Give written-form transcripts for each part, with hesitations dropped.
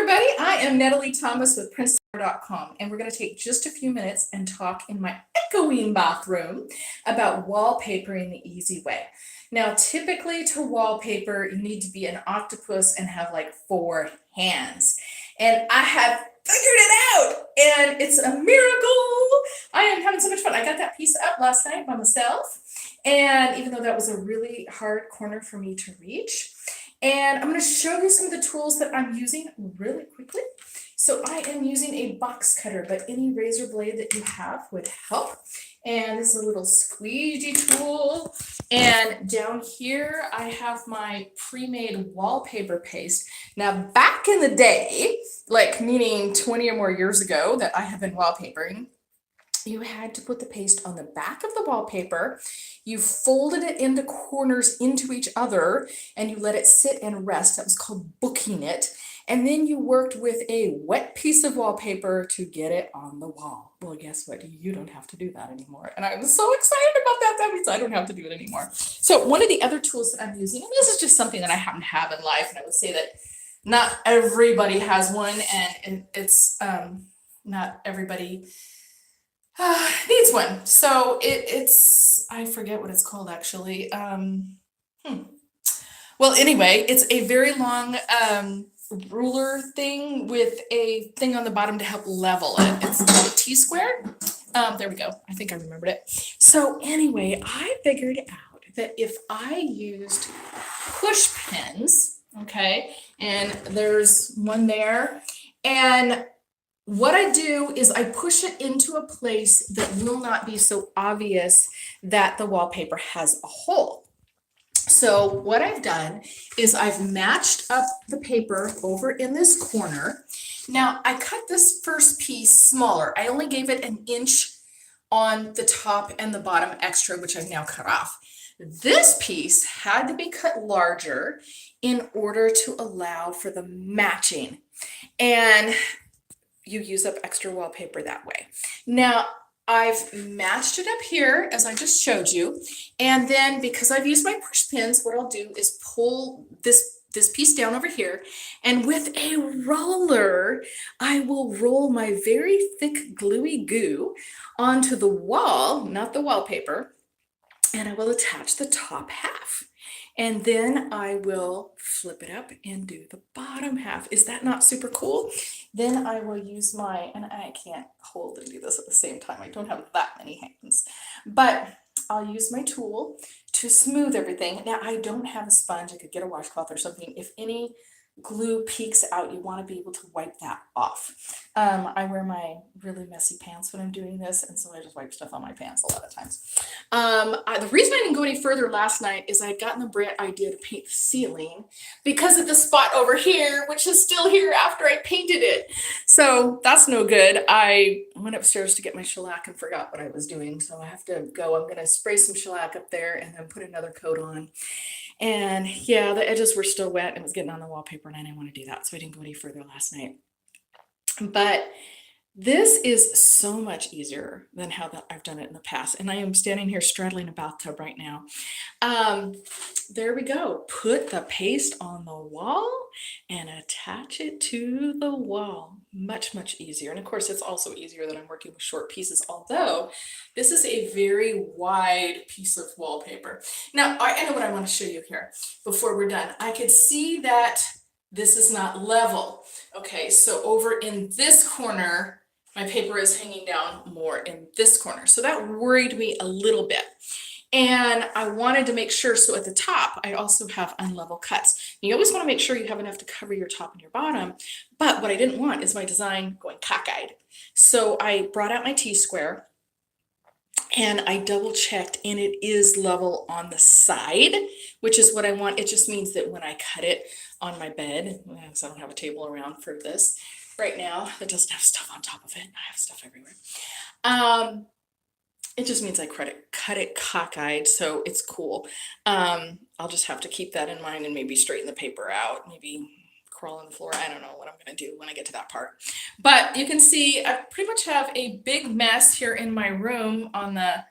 everybody. I am Natalie Thomas with PrinceDecor.com, and we're going to take just a few minutes and talk in my echoing bathroom about wallpapering the easy way. Now, typically to wallpaper, you need to be an octopus and have like 4 hands. And I have figured it out, and it's a miracle. I am having so much fun. I got that piece up last night by myself, and even though that was a really hard corner for me to reach, and I'm going to show you some of the tools that I'm using really quickly. So I am using a box cutter, but any razor blade that you have would help. And this is a little squeegee tool. And down here, I have my pre-made wallpaper paste. Now, back in the day, like meaning 20 or more years ago that I have been wallpapering, you had to put the paste on the back of the wallpaper. You folded it into corners into each other, and you let it sit and rest. That was called booking it. And then you worked with a wet piece of wallpaper to get it on the wall. Well, guess what? You don't have to do that anymore. And I'm so excited about that. That means I don't have to do it anymore. So one of the other tools that I'm using, and this is just something that I happen to have in life, and I would say that not everybody has one, and it's not everybody needs one. So it's I forget what it's called actually. Well, anyway, it's a very long ruler thing with a thing on the bottom to help level it. It's called a T-square. There we go. I think I remembered it. So anyway, I figured out that if I used push pins, okay, and there's one there, and what I do is I push it into a place that will not be so obvious that the wallpaper has a hole. So what I've done is I've matched up the paper over in this corner. Now I cut this first piece smaller. I only gave it an inch on the top and the bottom extra, which I've now cut off. This piece had to be cut larger in order to allow for the matching. And you use up extra wallpaper that way. Now, I've matched it up here as I just showed you. And then because I've used my push pins, what I'll do is pull this piece down over here. And with a roller, I will roll my very thick gluey goo onto the wall, not the wallpaper, and I will attach the top half. And then I will flip it up and do the bottom half. Is that not super cool? Then I will use my, and I can't hold and do this at the same time. I don't have that many hands, but I'll use my tool to smooth everything. Now I don't have a sponge. I could get a washcloth or something. If any glue peeks out, you want to be able to wipe that off. I wear my really messy pants when I'm doing this, and so I just wipe stuff on my pants a lot of times. The reason I didn't go any further last night is I had gotten the bright idea to paint the ceiling because of the spot over here, which is still here after I painted it. So that's no good. I went upstairs to get my shellac and forgot what I was doing, so I have to go. I'm going to spray some shellac up there and then put another coat on. And yeah, the edges were still wet and it was getting on the wallpaper, and I didn't want to do that, so I didn't go any further last night. But this is so much easier than how I've done it in the past. And I am standing here straddling a bathtub right now. There we go. Put the paste on the wall and attach it to the wall. Much, much easier. And of course, it's also easier that I'm working with short pieces, although this is a very wide piece of wallpaper. Now, I know what I want to show you here before we're done. I could see that this is not level. Okay, so over in this corner, my paper is hanging down more in this corner. So that worried me a little bit. And I wanted to make sure, so at the top, I also have unlevel cuts. You always want to make sure you have enough to cover your top and your bottom. But what I didn't want is my design going cockeyed. So I brought out my T-square and I double checked, and it is level on the side, which is what I want. It just means that when I cut it on my bed, because I don't have a table around for this right now that doesn't have stuff on top of it. I have stuff everywhere. It just means I cut it cockeyed, so it's cool. I'll just have to keep that in mind and maybe straighten the paper out, maybe crawl on the floor. I don't know what I'm going to do when I get to that part. But you can see I pretty much have a big mess here in my room on the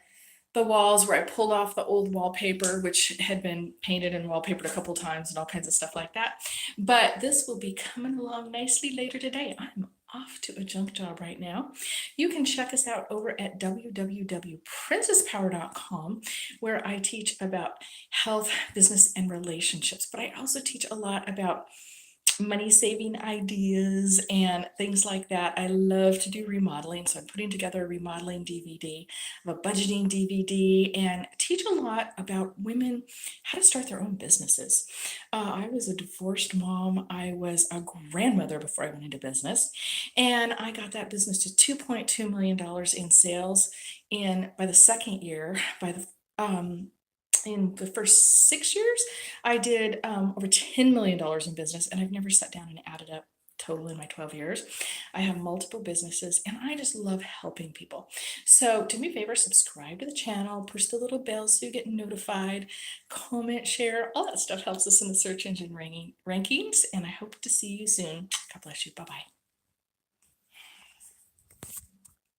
the walls where I pulled off the old wallpaper, which had been painted and wallpapered a couple times and all kinds of stuff like that. But this will be coming along nicely later today. I'm off to a junk job right now. You can check us out over at www.princesspower.com, where I teach about health, business, and relationships. But I also teach a lot about money saving ideas and things like that. I love to do remodeling, so I'm putting together a remodeling DVD, I have a budgeting DVD, and teach a lot about women how to start their own businesses. I was a divorced mom. I was a grandmother before I went into business, and I got that business to $2.2 million in sales. And by the second year, in the first 6 years, I did over $10 million in business, and I've never sat down and added up total in my 12 years. I have multiple businesses, and I just love helping people. So do me a favor, subscribe to the channel, push the little bell so you get notified, comment, share, all that stuff helps us in the search engine rankings, and I hope to see you soon. God bless you. Bye-bye.